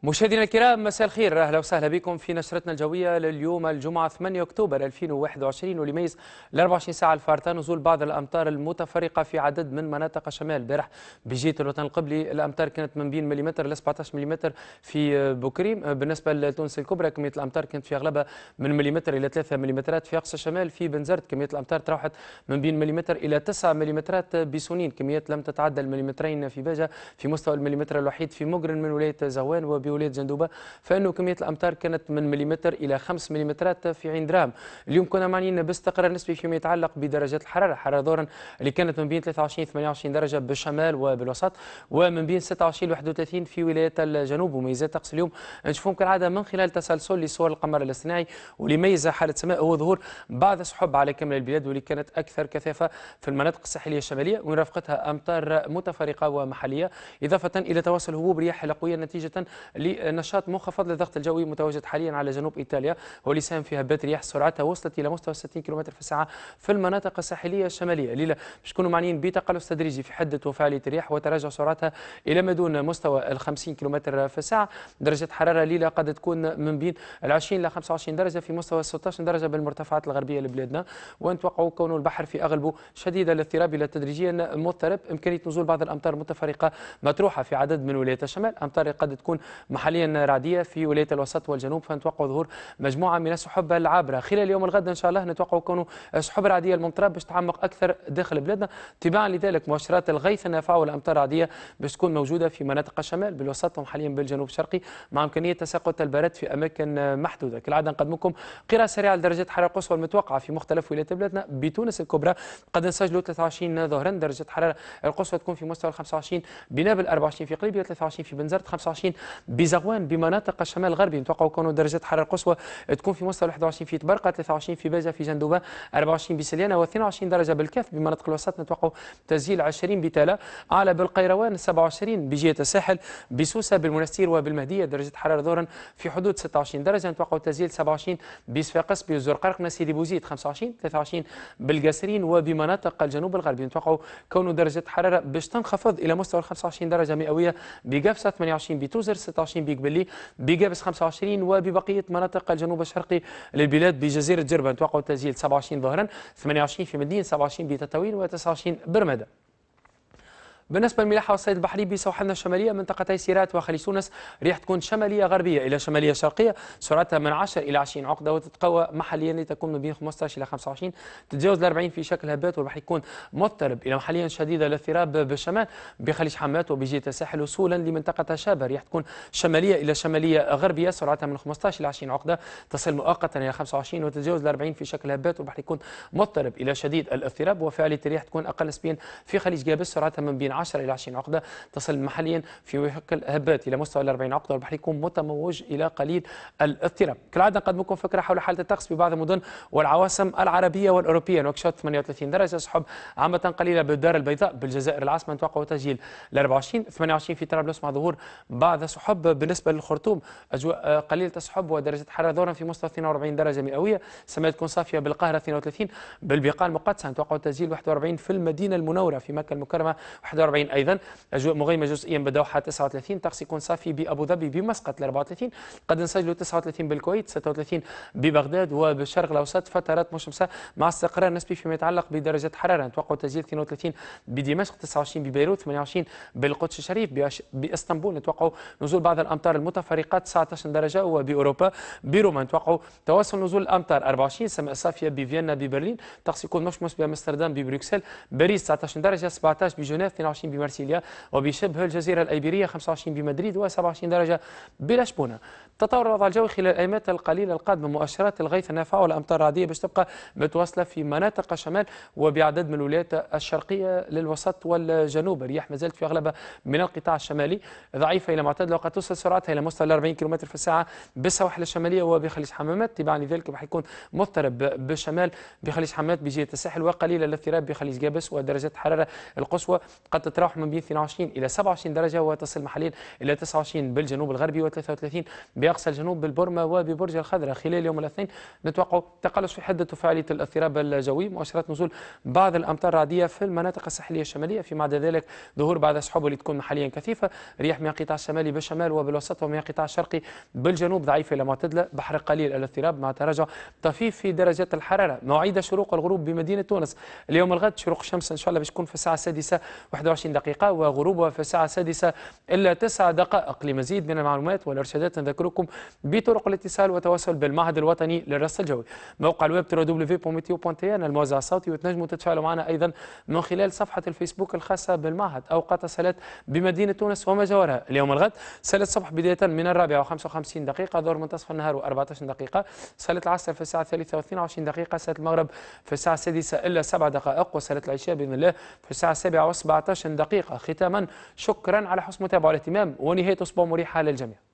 مشاهدينا الكرام، مساء الخير، اهلا وسهلا بكم في نشرتنا الجويه لليوم الجمعه 8 اكتوبر 2021، واللي يميز ال 24 ساعه الفارطه نزول بعض الامطار المتفرقه في عدد من مناطق الشمال. البارح بجهه الوطن القبلي الامطار كانت من بين مليمتر ل 17 مليمتر في بوكريم. بالنسبه لتونس الكبرى كميه الامطار كانت في اغلبها من مليمتر الى 3 مليمترات. في اقصى الشمال في بنزرت كميه الامطار تراوحت من بين مليمتر الى 9 مليمترات. بسنين كميات لم تتعدى المليمترين. في باجه في مستوى المليمتر الوحيد في مقرن من ولايه زوان وبولايه جندوبه، فانه كميه الامطار كانت من مليمتر الى 5 مليمترات في عين درام. اليوم كنا معنيين باستقرار نسبي فيما يتعلق بدرجات الحراره. الحراره ظهرا اللي كانت من بين 23 28 درجه بالشمال وبالوسط، ومن بين 26 31 في ولايه الجنوب. وميزات طقس اليوم نشوفهم كالعاده من خلال تسلسل لصور القمر الاصطناعي، واللي ميز حاله سماء هو ظهور بعض السحب على كامل البلاد، واللي كانت اكثر كثافه في المناطق الساحليه الشماليه، ورافقتها امطار متفرقه ومحليه، اضافه الى توصل هبوب رياح قويه نتيجه لنشاط منخفض للضغط الجوي متواجد حاليا على جنوب ايطاليا، واللي ساهم في هبات رياح سرعتها وصلت الى مستوى 60 كم في الساعه في المناطق الساحليه الشماليه. الليله باش نكونوا معنيين بتقلص تدريجي في حده وفعاليه الرياح وتراجع سرعتها الى ما دون مستوى ال 50 كم في الساعه. درجه حراره الليله قد تكون من بين ال 20 ل 25 درجه في مستوى 16 درجه بالمرتفعات الغربيه لبلادنا، ونتوقع كون البحر في اغلبه شديد الاضطراب الى تدريجيا مضطرب. امكانيه نزول بعض الامطار متفرقه مطروحه في عدد من ولايات الشمال. امطار قد تكون محليا رعديه في ولايه الوسط والجنوب، فنتوقع ظهور مجموعه من السحب العابره خلال اليوم الغد ان شاء الله. نتوقع كونه السحب الرعديه الممطره باش تعمق اكثر داخل بلادنا. تباعا لذلك مؤشرات الغيث النافعه والامطار الرعديه باش تكون موجوده في مناطق الشمال بالوسط وحاليا بالجنوب الشرقي، مع امكانيه تساقط البرد في اماكن محدوده. كالعاده نقدم لكم قراءه سريعه لدرجه الحراره القصوى المتوقعه في مختلف ولايات بلادنا. بتونس الكبرى قد نسجلوا 23 ظهرا، درجه الحراره القصوى تكون في مستوى 25 بنابل، 24 في قليبيه، 23 في بنزرت، 25 بزغوان بمناطق الشمال الغربي. نتوقع كون درجه الحراره القصوى تكون في مستوى 21 في تبرقه، 23 في باجه في جندوبه، 24 بسليانه، و22 درجه بالكاف بمناطق الوسط. نتوقع تسجيل 20 بتالا، اعلى بالقيروان، 27 بجهه الساحل، بسوسه، بالمنستير وبالمهديه درجه حراره ظهرا في حدود 26 درجه. نتوقع تسجيل 27 بصفاقس، بالزرقرق، سيدي بوزيد، 25 23 بالقاسرين وبمناطق الجنوب الغربي. نتوقع كون درجه حراره باش تنخفض الى مستوى 25 درجه مئويه بقفصه، 28 بتوزر، 26 بقبلي، بقابس 25، وببقيه مناطق الجنوب الشرقي للبلاد بجزيره جربه. نتوقع تسجيل 27 ظهرا، 28 في مدين، 27 بتطاوين، و29 برمده. بالنسبه للملاحه والصيد البحري بسواحلنا الشماليه منطقتي سيرات وخليج تونس، ريح تكون شماليه غربيه الى شماليه شرقيه، سرعتها من 10 الى 20 عقده، وتتقوى محليا لتكون من بين 15 الى 25، تتجاوز ال 40 في شكل هبات، والبحر يكون مضطرب الى محليا شديد الاضطراب بالشمال بخليج حمات وبجهه الساحل وصولا لمنطقه شابه. ريح تكون شماليه الى شماليه غربيه، سرعتها من 15 الى 20 عقده، تصل مؤقتا الى 25 وتتجاوز ال 40 في شكل هبات، والبحر يكون مضطرب الى شديد الاضطراب. وفعاليه الريح تكون اقل نسبيا في خليج قابس، سرعتها من بين 10 الى 20 عقده، تصل محليا في شكل هبات الى مستوى ال 40 عقده، والبحر يكون متموج الى قليل الاضطراب. كالعاده نقدم لكم فكره حول حاله الطقس ببعض المدن والعواصم العربيه والاوروبيه. نواكشوط 38 درجه، سحب عامه قليله بالدار البيضاء بالجزائر العاصمه، نتوقع تسجيل ل 24 28 في طرابلس مع ظهور بعض السحب. بالنسبه للخرطوم اجواء قليله السحب ودرجه حراره ظهرا في مستوى 42 درجه مئويه، السماء تكون صافيه بالقاهره 32، بالبقاع المقدسه نتوقع تسجيل 41 في المدينه المنوره، في مكه المكرمه 41 ايضا، اجواء مغيمه جزئيا بالدوحه 39، طقس يكون صافي بابو ظبي بمسقط 34، قد نسجلوا 39 بالكويت، 36 ببغداد وبالشرق الاوسط، فترات مشمسه مع استقرار نسبي فيما يتعلق بدرجه حراره. نتوقع تسجيل 32 بدمشق، 29 ببيروت، 28 بالقدس الشريف، باسطنبول نتوقع نزول بعض الامطار المتفرقه 19 درجه، وباوروبا بروما نتوقع توصل نزول الامطار 24، سماء صافيه بفيينا ببرلين، طقس يكون مشمس بامستردام ببروكسل، باريس 19 درجه، 17 بجنيف، 22 بمارسيليا وبشبه الجزيره الايبيريه، 25 بمدريد، و27 درجه بلشبونه. تطور الوضع الجوي خلال الايامات القليله القادمه، مؤشرات الغيث النافعه والامطار الرعديه باش تبقى متواصله في مناطق الشمال وبعدد من الولايات الشرقيه للوسط والجنوب. الرياح ما زالت في اغلبها من القطاع الشمالي ضعيفه الى معتدله، وقد توصل سرعتها الى مستوى 40 كم في الساعه بالسواحل الشماليه وبخليج حمامات. تباعا لذلك راح يكون مضطرب بالشمال بخليج حمامات بجهه الساحل، وقليل الاضطراب بخليج قابس، ودرجات الحراره القصوى قد تتراوح من بين 22 إلى 27 درجة، وتصل محليا إلى 29 بالجنوب الغربي و33 بأقصى الجنوب بالبرمة وببرج الخضراء. خلال يوم الاثنين نتوقع تقلص في حدة وفاعلية الاضطراب الجوي، مؤشرات نزول بعض الأمطار الرعدية في المناطق الساحلية الشمالية، فيما عدا ذلك ظهور بعض السحب اللي تكون محليا كثيفة، رياح من القطاع الشمالي بالشمال وبالوسط ومن القطاع الشرقي بالجنوب ضعيفة إلى معتدلة، بحر قليل الاضطراب مع تراجع طفيف في درجات الحرارة. مواعيد شروق والغروب بمدينة تونس اليوم الغد: شروق الشمس إن شاء الله باش تكون في الساعة 6 21 دقيقة، وغروبها في الساعة 6 إلا 9 دقائق. لمزيد من المعلومات والإرشادات نذكركم بطرق الاتصال والتواصل بالمعهد الوطني للرصد الجوي. موقع الويب www.meteo.tn الموزع الصوتي، وتنجموا تتفاعلوا معنا أيضا من خلال صفحة الفيسبوك الخاصة بالمعهد. أوقات الصلاة بمدينة تونس وما جاورها اليوم الغد: صلاة الصبح بداية من 4:55 دقيقة، ظهر منتصف النهار و14 دقيقة، صلاة العصر في الساعة 3:22 دقيقة، صلاة المغرب في الساعة 6 إلا 7 دقائق، وصلاة العشاء بإذن الله في الساعة 7:17 دقيقة. ختاما شكرا على حسن المتابعة والاهتمام، ونهاية أسبوع مريحة للجميع.